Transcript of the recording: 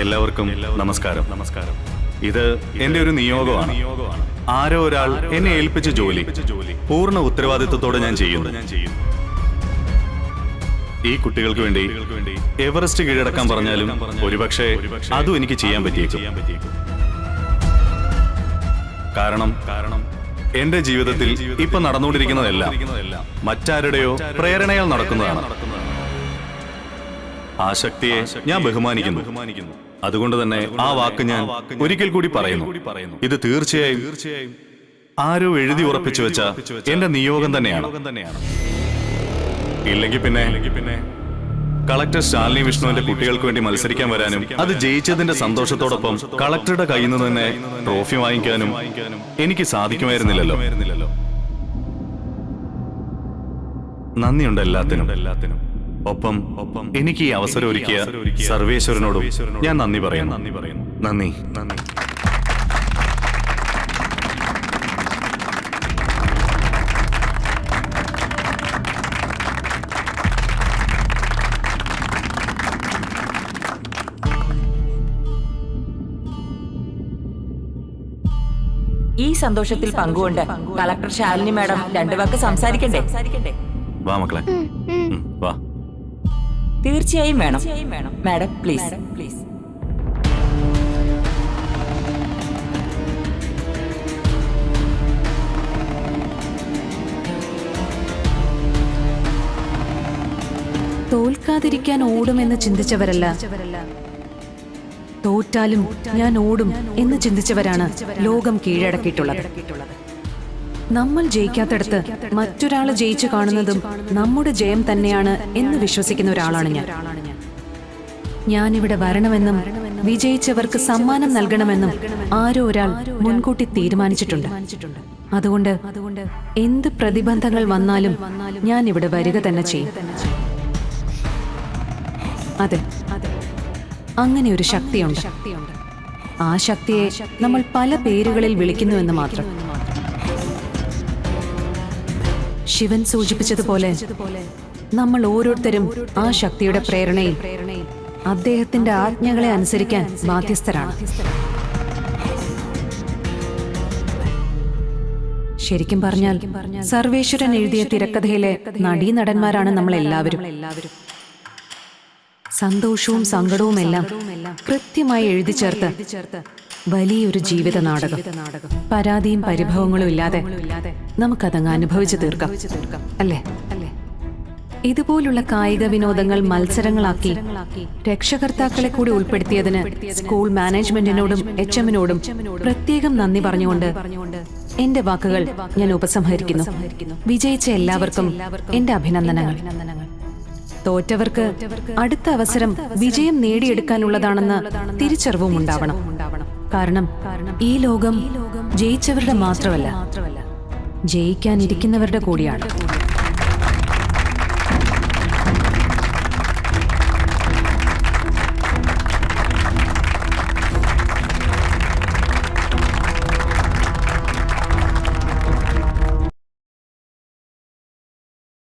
എല്ലാവർക്കും നമസ്കാരം. ഇത് എന്റെ ഒരു നിയോഗമാണ്. ആരോ ഒരാൾ എന്നെ ഏൽപ്പിച്ച ജോലി പൂർണ്ണ ഉത്തരവാദിത്വത്തോടെ ഞാൻ ചെയ്യുന്നു. ഈ കുട്ടികൾക്ക് വേണ്ടി എവറസ്റ്റ് കീഴടക്കാൻ പറഞ്ഞാലും ഒരുപക്ഷെ അതും എനിക്ക് ചെയ്യാൻ പറ്റിയേക്കും. കാരണം എന്റെ ജീവിതത്തിൽ ഇപ്പൊ നടന്നുകൊണ്ടിരിക്കുന്നതെല്ലാം മറ്റാരുടെയോ പ്രേരണയാൽ നടക്കുന്നതാണ്. ആ ശക്തിയെ ഞാൻ ബഹുമാനിക്കുന്നു. അതുകൊണ്ട് തന്നെ ആ വാക്ക് ഞാൻ ഒരിക്കൽ കൂടി പറയുന്നു. ഇത് തീർച്ചയായും ആരോ എഴുതി ഉറപ്പിച്ചു വെച്ച എന്റെ നിയോഗം തന്നെയാണ്. ഇല്ലെങ്കിൽ പിന്നെ കളക്ടർ സ്റ്റാലിനി വിഷ്ണുവിന്റെ കുട്ടികൾക്ക് വേണ്ടി മത്സരിക്കാൻ വരാനും അത് ജയിച്ചതിന്റെ സന്തോഷത്തോടൊപ്പം കളക്ടറുടെ കയ്യിൽ നിന്ന് തന്നെ ട്രോഫി വാങ്ങിക്കാനും എനിക്ക് സാധിക്കുമായിരുന്നില്ലല്ലോ. നന്ദിയുണ്ട് എല്ലാത്തിനും. ഒപ്പം എനിക്ക് ഈ അവസരം ഒരുക്കിയ സർവേശ്വരനോടും ഞാൻ നന്ദി പറയുന്നു. നന്ദി. ഈ സന്തോഷത്തിൽ പങ്കുകൊണ്ട് കളക്ടർ ശാലിനി മാഡം രണ്ടു വാക്ക് സംസാരിക്കണ്ടേ? വാ മക്കളെ, വാ. തീർച്ചയായും വേണം മാഡം, പ്ലീസ്. തോൽക്കാതിരിക്കാൻ ഓടുമെന്ന് ചിന്തിച്ചവരല്ല, തോറ്റാലും ഞാൻ ഓടും എന്ന് ചിന്തിച്ചവരാണ് ലോകം കീഴടക്കിയിട്ടുള്ളത്. നമ്മൾ ജയിക്കാത്തടത്ത് മറ്റൊരാള് ജയിച്ചു കാണുന്നതും നമ്മുടെ ജയം തന്നെയാണ് എന്ന് വിശ്വസിക്കുന്ന ഒരാളാണ് ഞാൻ. ഞാനിവിടെ വരണമെന്നും വിജയിച്ചവർക്ക് സമ്മാനം നൽകണമെന്നും ആരോ ഒരാൾ മുൻകൂട്ടി തീരുമാനിച്ചിട്ടുണ്ട്. അതുകൊണ്ട് എന്ത് പ്രതിബന്ധങ്ങൾ വന്നാലും ഞാൻ ഇവിടെ വരിക തന്നെ ചെയ്യും. അതെ, അങ്ങനെ ഒരു ശക്തിയുണ്ട്. ആ ശക്തിയെ നമ്മൾ പല പേരുകളിൽ വിളിക്കുന്നുവെന്ന് മാത്രം. ശിവൻ സൂചിപ്പിച്ചതുപോലെ നമ്മൾ ഓരോരുത്തരും ആ ശക്തിയുടെ പ്രേരണയിൽ അദ്ദേഹത്തിന്റെ ആജ്ഞകളെ അനുസരിക്കാൻ ബാധ്യസ്ഥരാണ്. ശരിക്കും പറഞ്ഞാൽ സർവേശ്വരൻ എഴുതിയ തിരക്കഥയിലെ നടീനടന്മാരാണ് നമ്മൾ എല്ലാവരും. സന്തോഷവും സങ്കടവും എല്ലാം കൃത്യമായി എഴുതി ചേർത്ത് വലിയൊരു ജീവിത നാടകം. പരാതിയും പരിഭവങ്ങളും ഇല്ലാതെ നമുക്കതങ്ങ് അനുഭവിച്ചു തീർക്കാം, അല്ലേ? ഇതുപോലുള്ള കായിക വിനോദങ്ങൾ മത്സരങ്ങളാക്കി രക്ഷകർത്താക്കളെ കൂടി ഉൾപ്പെടുത്തിയതിന് സ്കൂൾ മാനേജ്മെന്റിനോടും HM-നോടും പ്രത്യേകം നന്ദി പറഞ്ഞുകൊണ്ട് എന്റെ വാക്കുകൾ ഞാൻ ഉപസംഹരിക്കുന്നു. വിജയിച്ച എല്ലാവർക്കും എന്റെ അഭിനന്ദനങ്ങൾ. തോറ്റവർക്ക് അടുത്ത അവസരം വിജയം നേടിയെടുക്കാനുള്ളതാണെന്ന് തിരിച്ചറിവും ഉണ്ടാവണം. കാരണം ഈ ലോകം ജയിച്ചവരുടെ മാത്രമല്ല, ജയിക്കാനിരിക്കുന്നവരുടെ കൂടിയാണ്.